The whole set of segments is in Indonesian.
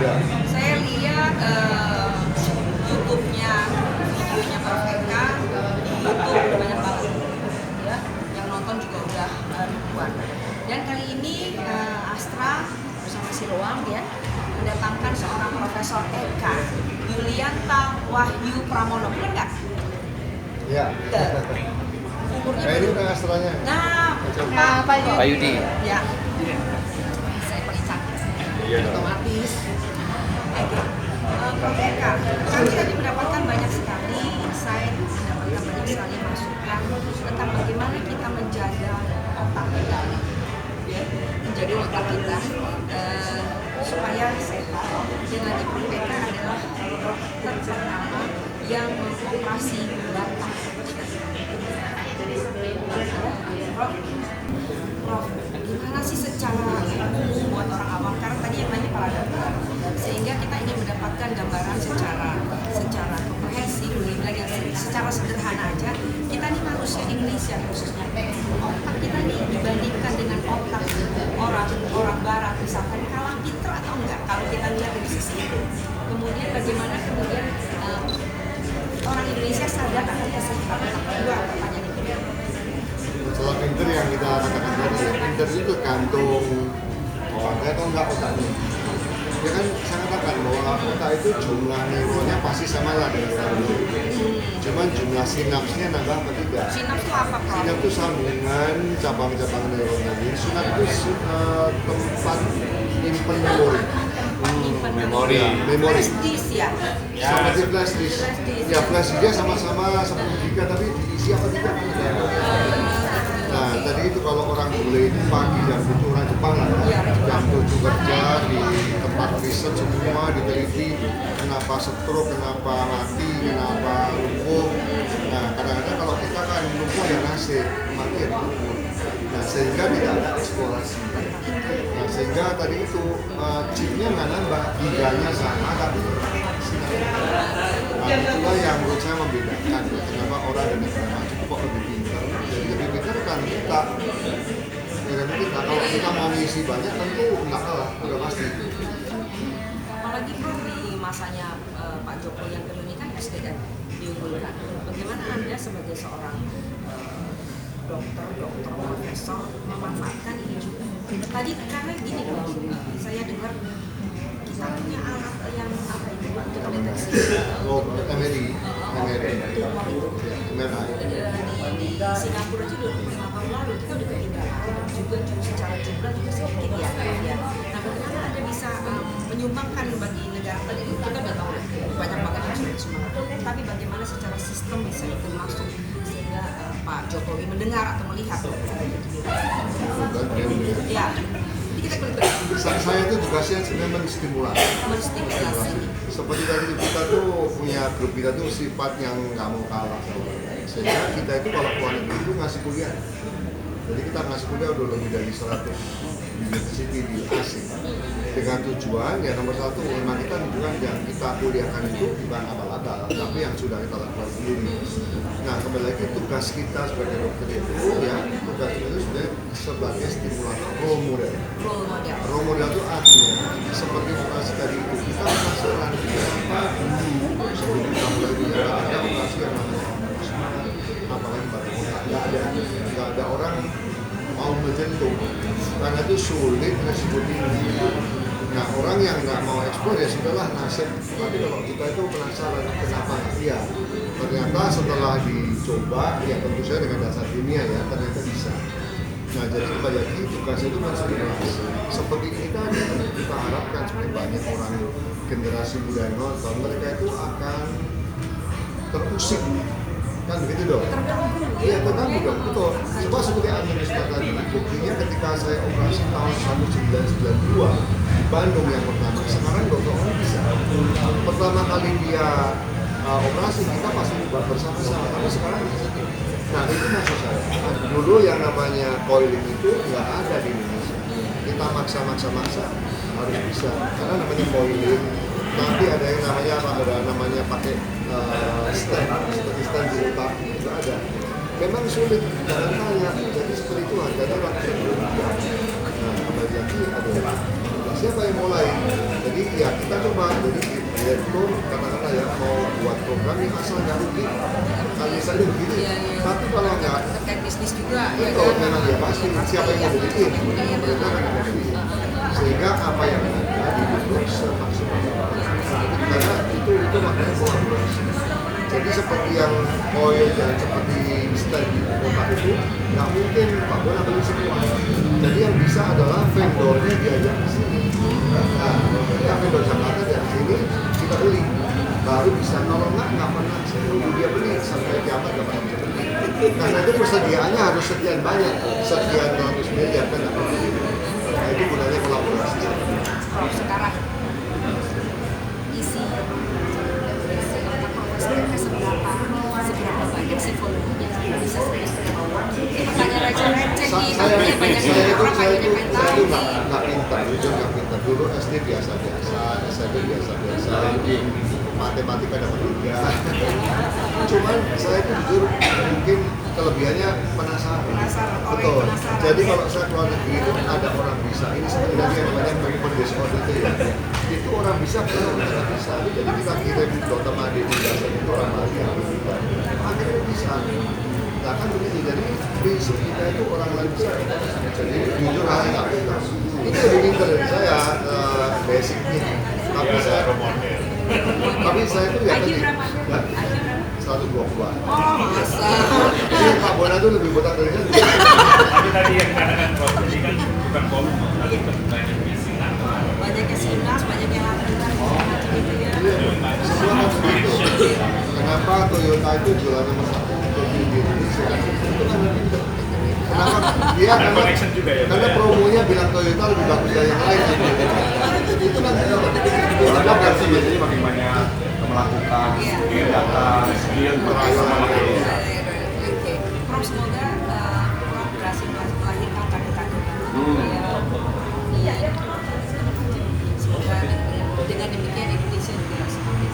ya. Saya lihat YouTube-nya, videonya Prof. Eka, YouTube udah banyak banget ya. Yang nonton juga udah ribuan. Dan kali ini Astra bersama Siloam ya mendatangkan seorang Profesor Eka Yulianta Wahyu Pramono, benar nggak? Iya. Umurnya Ini udah Astranya. Nah, Pak Yudi. Ya. Saya paling cantik. Iya dong. Otomatis. Oke. Prof. Eka, kami tadi mendapatkan banyak sekali insight, mendapatkan banyak sekali masukan tentang bagaimana kita menjaga otak kita, ya, menjaga otak kita supaya sehat. Dengan Prof. Eka adalah dokter pertama yang mengoperasi mata. Prof, gimana sih secara umum buat orang awam? Karena tadi yang nanya para dokter, sehingga kita ingin mendapatkan gambaran secara komprehensif, secara sederhana aja. Kita nih manusia Indonesia khususnya, otak kita nih dibandingkan dengan otak orang Barat, misalkan kalah pinter atau enggak? Kalau kita lihat dari sisi itu, kemudian bagaimana orang Indonesia sadar akan kesehatan otak dua pertanyaan itu. Masalah pinter yang kita katakan tadi, pinter itu tergantung orangnya atau enggak otaknya. Ya kan saya katakan bahwa otak itu jumlah neuronnya pasti sama lah dengan orang. Cuman jumlah sinapsnya nambah apa tidak? Sinaps itu apa, Prof? Sinaps itu sambungan cabang-cabang neuron tadi. Sinaps itu tempat nyimpen memori. Memori. Flash disk ya? Seperti flash disk. Ya flash disknya sama-sama 10 giga tapi diisi apa tidak? Nah tadi itu kalau orang bule itu pagi jam 7 orang Jepang lah ya. Jam 7 kerja di tempat riset semua diteliti kenapa stroke, kenapa mati, kenapa lumpuh. Nah kadang-kadang kalau kita kan lumpuh ya nasib, mati ya lumpuh. Nah sehingga tidak ada eksplorasi. Nah sehingga tadi itu chipnya nggak nambah, giganya sama tapi nah itulah yang menurut saya membedakan kenapa orang dari negara maju kok lebih pintar. Jadi lebih pintar kan kita. Dengan kita kalau kita mau ngisi banyak tentu nggak kalah, udah pasti. Apalagi Prof di masanya Pak Jokowi yang kedua ini kan SDM diunggulkan. Bagaimana Anda sebagai seorang dokter, profesor memanfaatkan ini juga? Tadi karena gini Prof, saya dengar kita punya alat yang apa itu untuk deteksi MRI, tumor itu. MRI. Di Singapura itu 25 tahun lalu kita udah ketinggalan juga secara jumlah juga sedikit ya. Nah bagaimana Anda bisa menyumbangkan bagi negara tadi kita udah tahu banyak banget yang sudah disumbangkan, tapi bagaimana secara sistem bisa itu masuk sehingga Pak Jokowi mendengar atau melihat ya. Kita Saya itu tugasnya sebenarnya menstimulasi. Seperti tadi kita tuh punya grup kita tuh sifat yang nggak mau kalah. Sehingga kita itu kalau keluar negeri itu ngasih kuliah. Jadi kita ngasih kuliah udah lebih dari 100 university di asing. Dengan tujuan ya nomor satu memang kita menunjukkan yang kita kuliahkan itu bukan abal-abal, tapi yang sudah kita lakukan sendiri. Nah kembali lagi tugas kita sebagai dokter itu ya tugas kita itu sebagai stimulator role model. Role model itu artinya seperti operasi tadi itu kita penasaran kenapa dulu sebelum kita mulai bicara ada operasi yang namanya apalagi pada otak nggak ada orang mau menjentuh karena itu sulit resiko tinggi. Nah orang yang nggak mau eksplor ya sudahlah nasib. Tapi kalau kita itu penasaran kenapa iya ternyata setelah dicoba ya tentu saja dengan dasar ilmiah ya ternyata bisa. Nah jadi kembali lagi tugas itu menstimulasi seperti ini tadi kita harapkan seperti banyak orang generasi muda yang nonton mereka itu akan terusik kan begitu dong? Iya terganggu dong, betul. Coba seperti administrasi tadi, buktinya ketika saya operasi tahun 1992 di Bandung yang pertama, sekarang dokter orang bisa. Pertama kali dia operasi kita pasti bersama-sama, tapi sekarang nah itu maksud saya. Dulu yang namanya coiling itu nggak ada di Indonesia. Kita maksa harus bisa, karena namanya coiling. Nanti ada yang namanya apa? Ada namanya pakai stand, seperti stand di otak itu ada. Memang sulit, jangan tanya. Jadi seperti itu harganya waktu itu. Nah, kembali lagi ada siapa yang mulai? Jadi ya kita coba, jadi direktur katakanlah ya mau buat program yang asal nggak rugi, kali saja begitu. Iya. Tapi kalau nggak, Terkait bisnis juga, ya betul, kan? memang ya pasti siapa yang mau bikin, mereka akan mau bikin. Sehingga apa yang ada didukung semaksimal karena itu makanya kolaborasi. Jadi seperti yang oil dan seperti style di kota itu nggak mungkin Pak Bona beli semua. Jadi yang bisa adalah vendornya diajak ke sini. Nah, ya vendor Jakarta dari sini kita beli, baru bisa. Kalau nggak pernah saya nunggu dia beli sampai kiamat nggak pernah bisa beli. Karena itu persediaannya harus sekian banyak, sekian ratus miliar kan nggak pernah. Nah itu gunanya kolaborasi. Sekarang isi seberapa banyak sih volumenya bisa pertanyaan receh-receh nih, Saya banyak itu pengen tahu nih. nggak pintar, jujur nggak pintar. Dulu SD biasa-biasa, SMP biasa-biasa, matematika dapat 3. Cuman saya itu jujur mungkin kelebihannya penasaran. Betul. Jadi kalau saya keluar negeri itu ada orang bisa. Ini sebenarnya yang namanya people disorder itu ya. Itu orang bisa, orang nggak bisa. Jadi kita kirim Dr. Madi di jasa itu orang Bali yang bisa. Akhirnya bisa. Nah kan begitu. Jadi prinsip kita itu orang lain bisa. Jadi jujur saya nggak pintar. Itu lebih pintar dari saya basicnya. Tapi saya tuh ya tadi. 120-an. Oh masa? Jadi Pak Bona tuh lebih botak dari saya. Tapi tadi yang katakan bahwa ini kan bukan volume, tapi banyak misi. Banyaknya sinas, banyaknya latihan, gitu ya. Semua kan begitu. Kenapa Toyota itu jualan nomor 1 di Indonesia? Itu kan pinter. Kenapa? Dia Ada connection juga ya, karena Pak, ya? promonya bilang Toyota lebih bagus dari yang lain. Itu kan Orang kan sih biasanya makin banyak melakukan data, skill, Perayalan. Oke, Prof semoga Prof berhasil melahirkan kader-kader yang iya. Semoga dengan demikian Indonesia juga semakin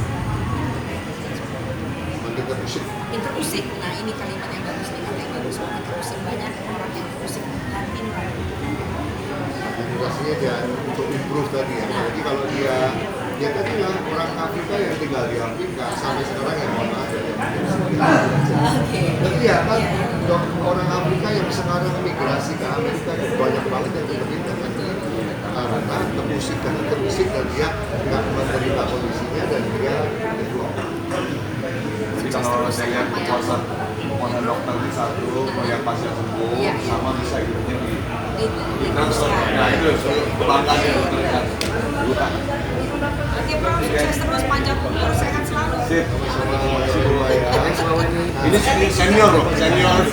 makin terusik. terusik. Nah ini kalimat yang bagus nih, kata yang bagus. Makin terusik, banyak orang yang terusik dan pintar. Pastinya dia untuk improve tadi ya. Jadi kalau dia tadi lah orang Afrika yang tinggal di Afrika sampai sekarang yang mana ada yang Oke. tapi ya kan orang Afrika yang sekarang migrasi ke Amerika itu banyak banget yang pintar kan karena terusik dan dia nggak menerima kondisinya dan dia berjuang. Jadi kalau saya lihat kepuasan dokter di satu, melihat pasien sembuh, sama bisa hidupnya di transfer. Nah itu kebanggaannya dokter kan. Oke, Prof, sukses terus, panjang umur, sehat selalu. Sip. Sama-sama ya. Ini senior loh, senior.